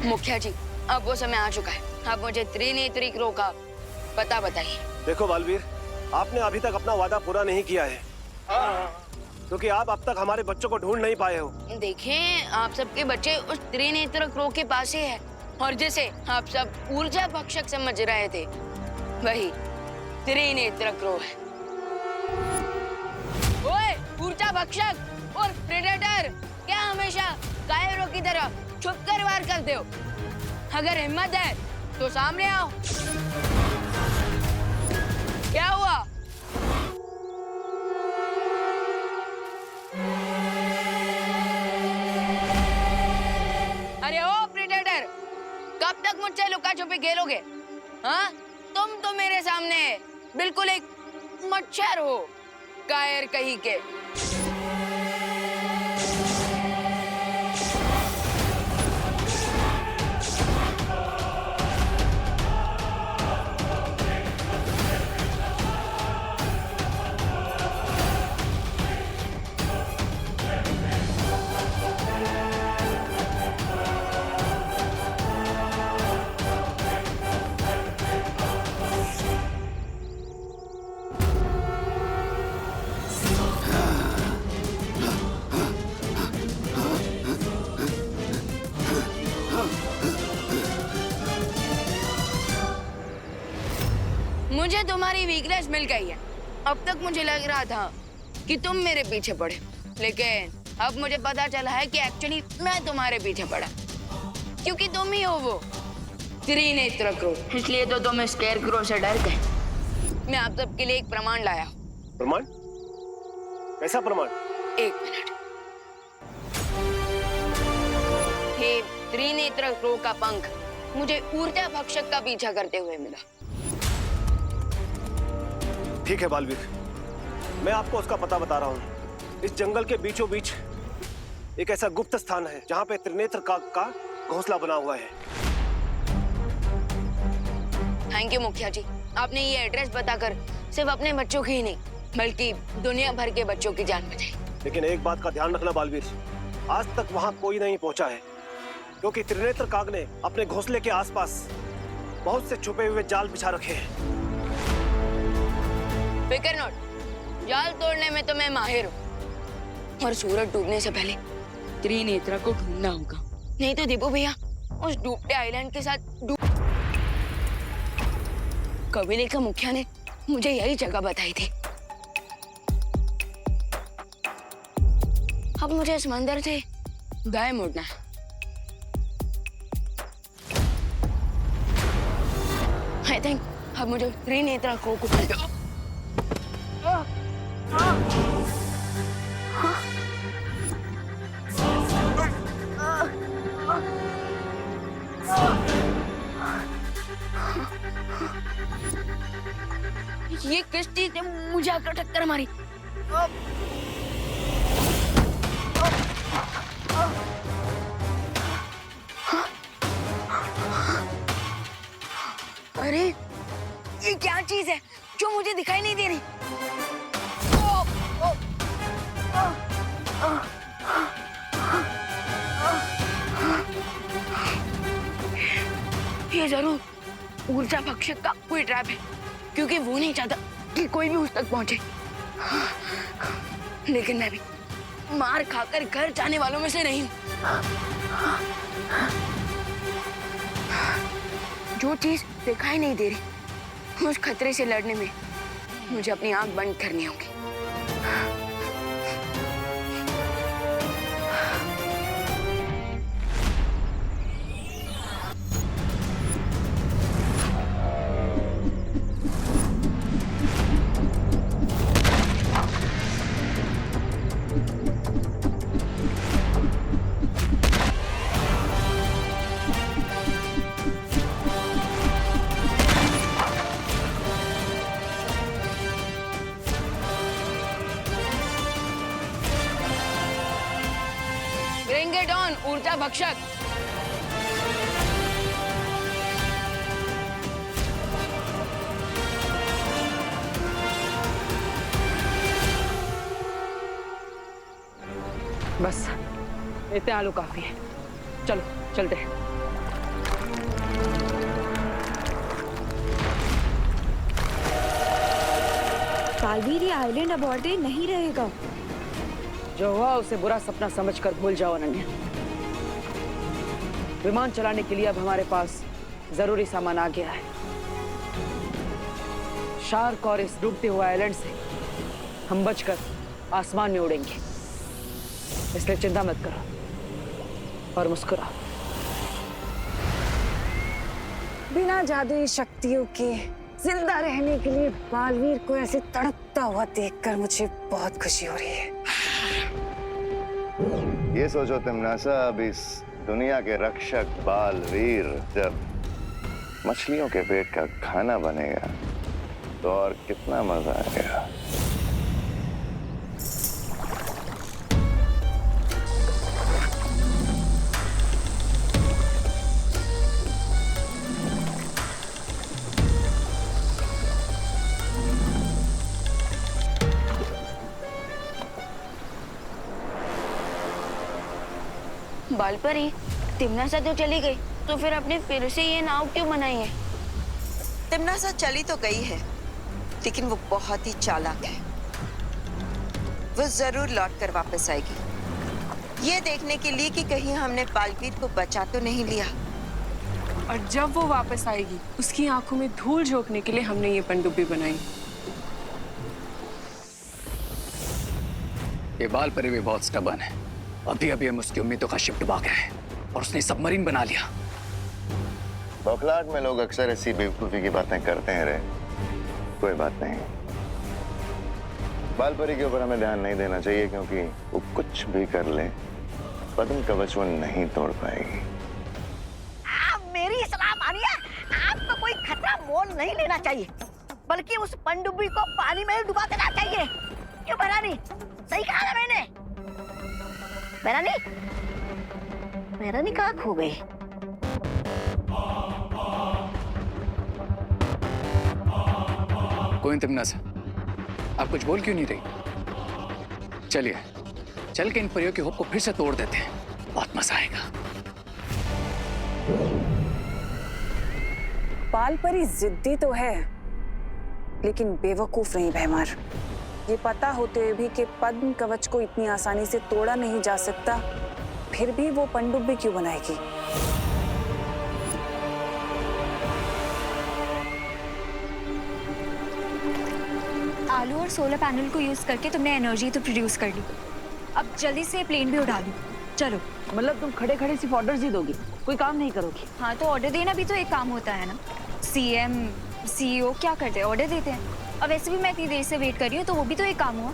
मुखिया जी, अब वो समय आ चुका है। अब मुझे त्रिनेत्री क्रो का पता बताइए। देखो बालवीर, आपने अभी तक अपना वादा पूरा नहीं किया है, क्योंकि आप अब तक हमारे बच्चों को ढूंढ नहीं पाए हो। देखें, आप सबके बच्चे उस त्रिनेत्र क्रो के पास ही है, और जिसे आप सब ऊर्जा भक्षक समझ रहे थे, वही त्रिनेत्र क्रो है। ओए, ऊर्जा भक्षक और प्रेडेटर, क्या हमेशा कायरों की तरह छुपकर वार करते हो? अगर हिम्मत है तो सामने आओ। क्या हुआ? अरे ओ प्रेडेटर, कब तक मुझसे लुका छुपी खेलोगे? हाँ, तुम तो मेरे सामने बिल्कुल एक मच्छर हो, कायर कहीं के। मुझे तुम्हारी वीकनेस मिल गई है। अब तक मुझे लग रहा था कि तुम मेरे पीछे पड़े, लेकिन अब मुझे पता चला है कि एक्चुअली मैं तुम्हारे पीछे पड़ा, क्योंकि तुम ही हो वो त्रिनेत्र क्रो। इसलिए तो तुम स्केयर क्रो से डर गए। मैं आप सबके लिए एक प्रमाण लाया हूँ। प्रमाण? कैसा प्रमाण? एक मिनट। ये त्रिनेत्र क्रो का पंख मुझे ऊर्जा भक्षक का पीछा करते हुए मिला। ठीक है बालवीर, मैं आपको उसका पता बता रहा हूँ। इस जंगल के बीचों बीच एक ऐसा गुप्त स्थान है जहाँ पे त्रिनेत्र काग का घोंसला बना हुआ है। थैंक यू मुखिया जी, आपने ये एड्रेस बताकर सिर्फ अपने बच्चों की ही नहीं, बल्कि दुनिया भर के बच्चों की जान बचाई। लेकिन एक बात का ध्यान रखना बालवीर, आज तक वहाँ कोई नहीं पहुंचा है, क्योंकि त्रिनेत्र काग ने अपने घोंसले के आसपास बहुत से छुपे हुए जाल बिछा रखे हैं। फिकर नॉट, जाल तोड़ने में तो मैं माहिर हूँ, और सूरज डूबने से पहले त्रिनेत्र को ढूंढना होगा, नहीं तो दीपू भैया उस डूबते आइलैंड के साथ कबीले का मुखिया ने मुझे यही जगह बताई थी। अब मुझे इस मंदिर से दाएं मुड़ना है। आई थिंक अब मुझे त्रिनेत्र को ये किस चीज ने मुझे आकर टक्कर मारी? अरे ये क्या चीज है जो मुझे दिखाई नहीं दे रही? ये जरूर ऊर्जा भक्षक का कोई ट्रैप है, क्योंकि वो नहीं चाहता कि कोई भी उस तक पहुंचे। लेकिन मैं भी मार खाकर घर जाने वालों में से नहीं हूं। जो चीज दिखाई नहीं दे रही, उस खतरे से लड़ने में मुझे अपनी आंख बंद करनी होगी। Bring it on, ऊर्जा भक्षक। बस इतने आलू काफी है, चलो चलते हैं। बालवीर ये आइलैंड अबॉर्डेड नहीं रहेगा। जो हुआ उसे बुरा सपना समझकर भूल जाओ अनन्या। विमान चलाने के लिए अब हमारे पास जरूरी सामान आ गया है। शार्क और इस डूबते हुए आइलैंड से हम बचकर आसमान में उड़ेंगे, इसलिए चिंता मत करो और मुस्कुराओ। बिना जादुई शक्तियों के जिंदा रहने के लिए बालवीर को ऐसे तड़पता हुआ देखकर मुझे बहुत खुशी हो रही है। ये सोचो तिमनासा, अब इस दुनिया के रक्षक बालवीर जब मछलियों के पेट का खाना बनेगा तो और कितना मजा आएगा। बालपरी, तिमनासा तो चली गई, तो फिर आपने फिर से ये नाव क्यों बनाई है? तिमनासा चली तो गई है, लेकिन वो बहुत ही चालाक है। वो जरूर लौट कर वापस आएगी, ये देखने के लिए कि कहीं हमने बालवीर को बचा तो नहीं लिया। और जब वो वापस आएगी, उसकी आंखों में धूल झोंकने के लिए हमने ये पनडुब्बी बनाई। ये बालपरी भी बहुत स्टबर्न है। अभी अभी हम उसकी उम्मीदों का शिप डुबा गए हैं और उसने सबमरीन बना लिया। बौखलाहट में लोग अक्सर ऐसी बेवकूफी की बातें करते हैं रे। कोई बात नहीं, बालपरी के ऊपर हमें ध्यान नहीं देना चाहिए, क्योंकि वो कुछ भी कर ले पद्म कवच वो नहीं तोड़ पाएगी। आप मेरी सलाह मानिए, आपको कोई खतरा मोल नहीं लेना चाहिए, बल्कि उस पनडुब्बी को पानी में ही डुबा देना चाहिए। क्यों बहरानी? सही कहा ना मैंने? बहरानी, बहरानी कहाँ खो गई? कोई तिमनासा, आप कुछ बोल क्यों नहीं रही? चलिए चल के इन परियों के होप को फिर से तोड़ देते हैं, बहुत मजा आएगा। बालपरी जिद्दी तो है, लेकिन बेवकूफ नहीं भैमार। ये पता होते हुए भी कि पद्म कवच को इतनी आसानी से तोड़ा नहीं जा सकता, फिर भी वो पनडुब्बी क्यों बनाएगी? आलू और सोलर पैनल को यूज करके तुमने एनर्जी तो प्रोड्यूस कर ली, अब जल्दी से प्लेन भी उड़ा दो। चलो। मतलब तुम खड़े खड़े सिर्फ ऑर्डर्स ही दोगी, कोई काम नहीं करोगी? हाँ, तो ऑर्डर देना भी तो एक काम होता है ना। सीएम सीईओ क्या करते हैं? ऑर्डर देते हैं। अब वैसे भी मैं इतनी देर से वेट कर रही हूँ, तो वो भी तो एक काम हुआ।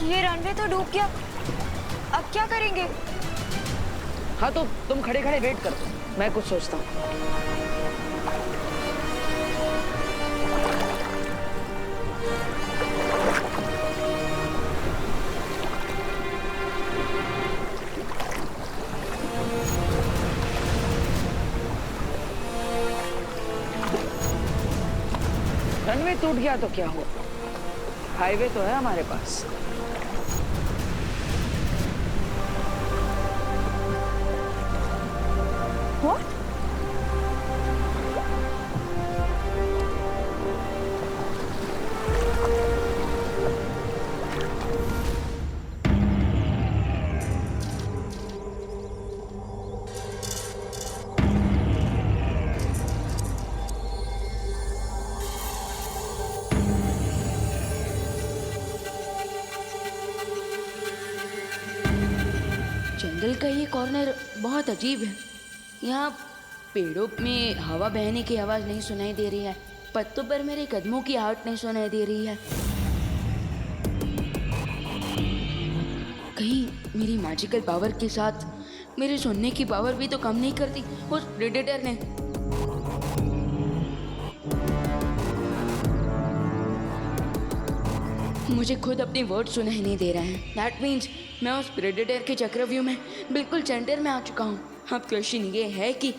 ये रनवे तो डूब गया, अब क्या करेंगे? हाँ तो तुम खड़े खड़े वेट करो, मैं कुछ सोचता हूँ। रनवे टूट गया तो क्या हुआ, हाईवे तो है हमारे पास। What? जंगल का ये कॉर्नर बहुत अजीब है। यहाँ पेड़ों में हवा बहने की आवाज नहीं सुनाई दे रही है, पत्तों पर मेरे कदमों की आहट नहीं सुनाई दे रही है। कहीं मेरी मैजिकल पावर के साथ मेरे सुनने की पावर भी तो कम नहीं करती उस प्रेडेटर ने। मुझे खुद अपने वर्ड सुनाई नहीं दे रहे हैं। दैट मीन्स मैं उस प्रेडेटर के चक्रव्यूह में बिल्कुल सेंटर में आ चुका हूँ। अब क्वेश्चन ये है कि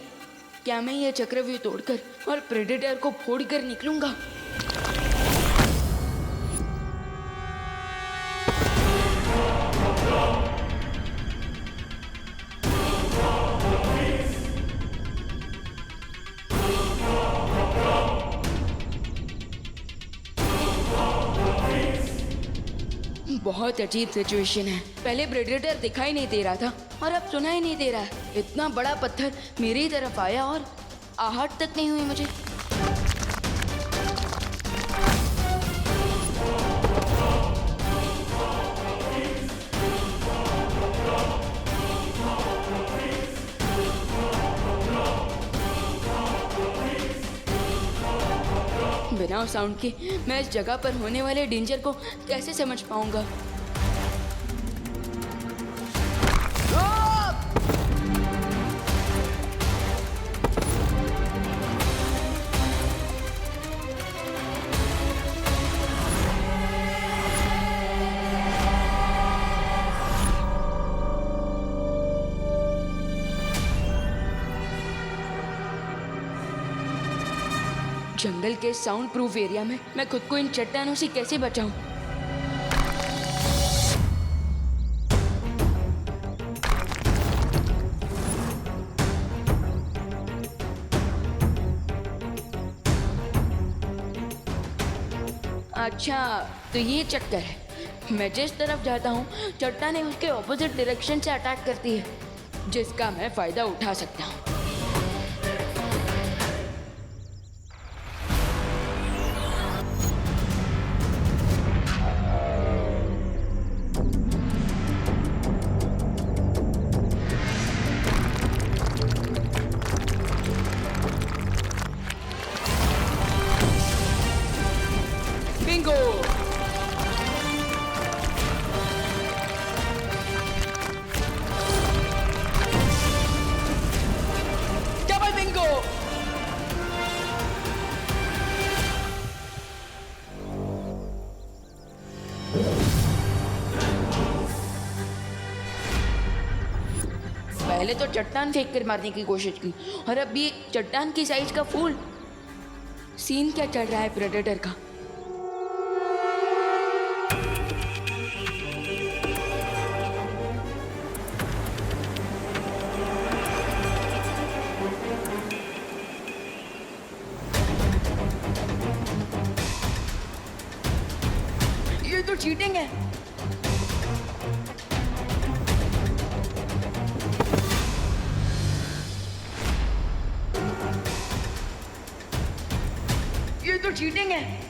क्या मैं ये चक्रव्यूह तोड़कर और प्रेडेटर को फोड़कर निकलूंगा? बहुत अजीब सिचुएशन है। पहले प्रेडेटर दिखाई नहीं दे रहा था और अब सुनाई नहीं दे रहा है। इतना बड़ा पत्थर मेरी तरफ आया और आहट तक नहीं हुई मुझे। बिना साउंड के मैं इस जगह पर होने वाले डेंजर को कैसे समझ पाऊंगा? जंगल के साउंड प्रूफ एरिया में मैं खुद को इन चट्टानों से कैसे बचाऊं? अच्छा, तो ये चक्कर है। मैं जिस तरफ जाता हूँ चट्टानें उसके ऑपोजिट डायरेक्शन से अटैक करती है, जिसका मैं फायदा उठा सकता हूँ। Bingo! Double bingo! पहले तो चट्टान फेंक कर मारने की कोशिश की और अब ये चट्टान की साइज का फूल। सीन क्या चल रहा है प्रेडेटर का? ये तो चीटिंग है। ये तो चीटिंग है।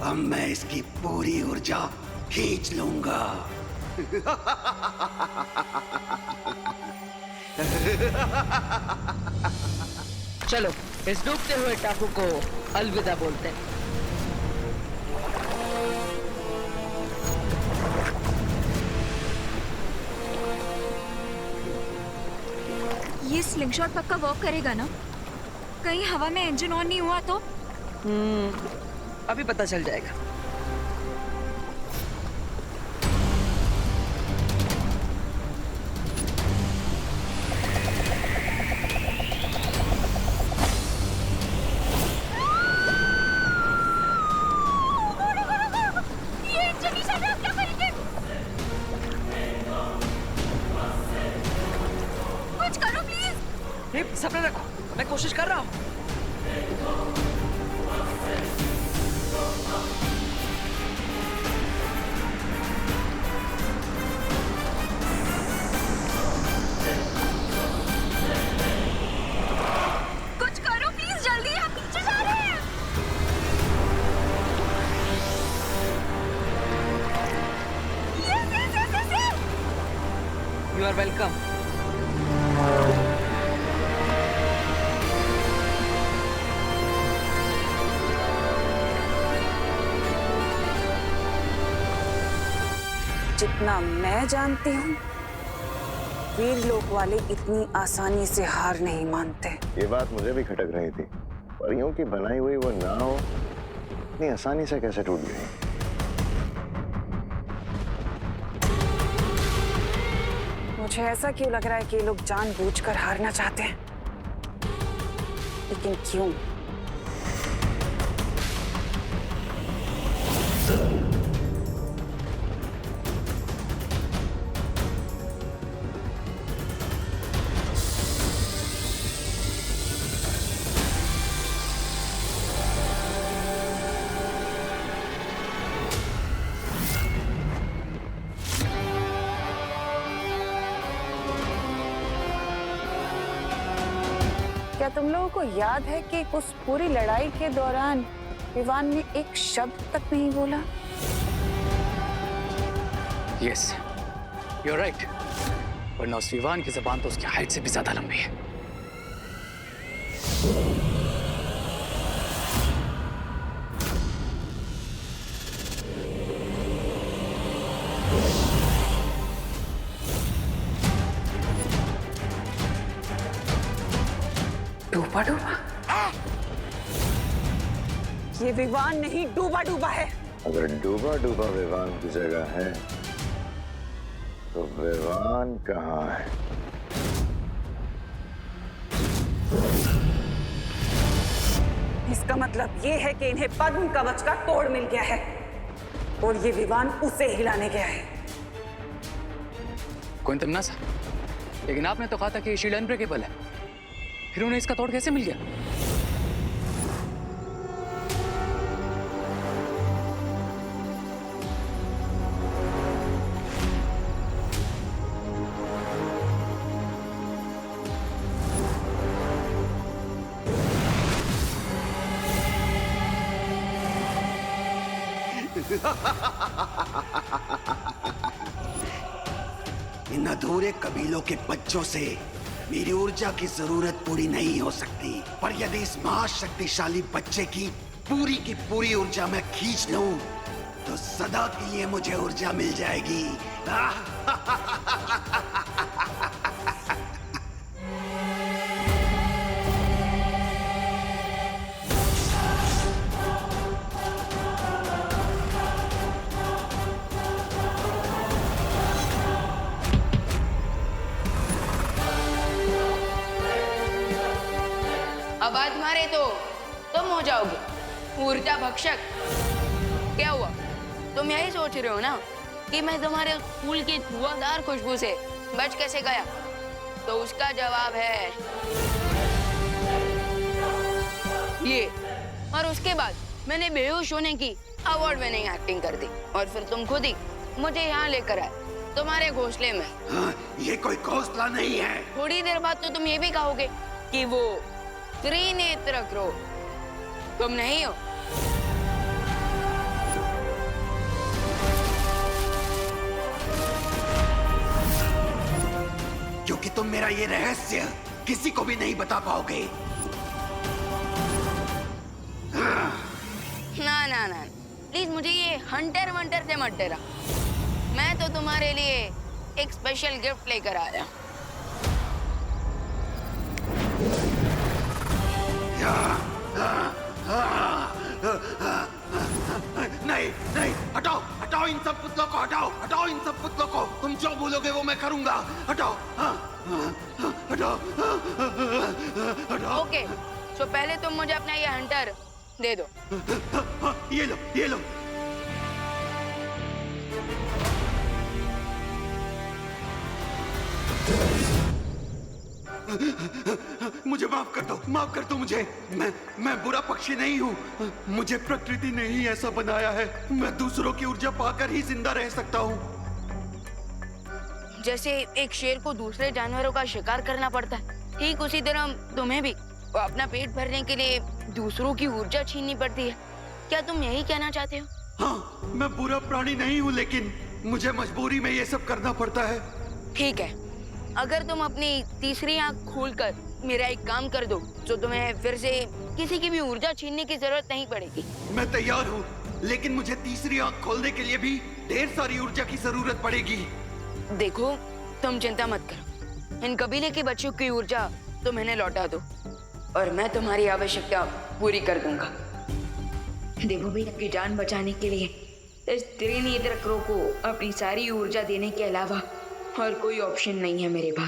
अब मैं इसकी पूरी ऊर्जा खींच लूंगा। चलो इस डूबते हुए टापू को अलविदा बोलते हैं। ये स्लिंगशॉट पक्का वर्क करेगा ना? कहीं हवा में इंजन ऑन नहीं हुआ तो? अभी पता चल जाएगा। ये इंजन ही चल रहा है, क्या करेंगे? कुछ करो प्लीज। सब्र रखो, मैं कोशिश कर रहा हूँ। कुछ करो प्लीज, जल्दी, हम पीछे जा रहे हैं। Yes. You are welcome. जितना मैं जानती हूँ वीर लोक वाले इतनी आसानी से हार नहीं मानते। ये बात मुझे भी खटक रही थी। परियों की बनाई हुई वो नाव इतनी आसानी से कैसे टूट गई? मुझे ऐसा क्यों लग रहा है कि ये लोग जानबूझकर हारना चाहते हैं, लेकिन क्यों? क्या तुम लोगों को याद है कि उस पूरी लड़ाई के दौरान विवान ने एक शब्द तक नहीं बोला? Yes, you are right. वरना उस विवान की जबान तो उसकी हाइट से भी ज्यादा लंबी है। डूबा डूबा? ये विवान नहीं, डूबा डूबा है। अगर डूबा डूबा विवान की जगह है तो विवान कहाँ है? इसका मतलब ये है कि इन्हें पद्म कवच का तोड़ मिल गया है और ये विवान उसे हिलाने गया है। कोई तमन्नासा, लेकिन आपने तो कहा था कि ये शील्ड अनब्रेकेबल है, फिर उन्हें इसका तोड़ कैसे मिल गया? इन अधूरे कबीलों के बच्चों से मेरी ऊर्जा की जरूरत पूरी नहीं हो सकती, पर यदि इस महाशक्तिशाली बच्चे की पूरी ऊर्जा मैं खींच लूं तो सदा के लिए मुझे ऊर्जा मिल जाएगी। अब आज मारे तो तुम हो जाओगे ऊर्जा भक्षक। क्या हुआ, तुम यही सोच रहे हो ना कि मैं तुम्हारे फूल की धुआंधार खुशबू से बच कैसे गया? तो उसका जवाब है ये। और उसके बाद मैंने बेहोश होने की अवार्ड विनिंग एक्टिंग कर दी और फिर तुम खुद ही मुझे यहाँ लेकर आए तुम्हारे घोंसले में। हाँ, ये कोई घोंसला नहीं है। थोड़ी देर बाद तो तुम ये भी कहोगे कि वो त्रिनेत्र क्रोध तुम नहीं हो। क्योंकि तुम मेरा ये रहस्य किसी को भी नहीं बता पाओगे। ना ना ना, प्लीज मुझे ये हंटर वंटर से मत डरा। मैं तो तुम्हारे लिए एक स्पेशल गिफ्ट लेकर आया। नहीं नहीं, हटाओ हटाओ इन सब पुतलों को, हटाओ हटाओ इन सब पुतलों को। तुम जो बोलोगे वो मैं करूंगा। हटाओ हटाओ हटाओ। ओके, तो पहले तुम मुझे अपना ये हंटर दे दो। ये लो ये लो। मुझे माफ कर दो मुझे। मैं बुरा पक्षी नहीं हूँ। मुझे प्रकृति ने ही ऐसा बनाया है। मैं दूसरों की ऊर्जा पाकर ही जिंदा रह सकता हूँ। जैसे एक शेर को दूसरे जानवरों का शिकार करना पड़ता है, ठीक उसी तरह तुम्हें भी अपना पेट भरने के लिए दूसरों की ऊर्जा छीननी पड़ती है। क्या तुम यही कहना चाहते हो? हाँ, मैं बुरा प्राणी नहीं हूँ, लेकिन मुझे मजबूरी में ये सब करना पड़ता है। ठीक है, अगर तुम अपनी तीसरी आंख खोलकर मेरा एक काम कर दो तो तुम्हें फिर से किसी की भी ऊर्जा छीनने की जरूरत नहीं पड़ेगी। मैं तैयार हूँ, लेकिन मुझे तीसरी आंख खोलने के लिए भी ढेर सारी ऊर्जा की जरूरत पड़ेगी। देखो, तुम चिंता मत करो, इन कबीले के बच्चों की ऊर्जा तुम इन्हें लौटा दो और मैं तुम्हारी आवश्यकता पूरी कर दूंगा। देवो भैया की जान बचाने के लिए इस त्रिनेत्र क्रो को अपनी सारी ऊर्जा देने के अलावा और कोई ऑप्शन नहीं है मेरे पास।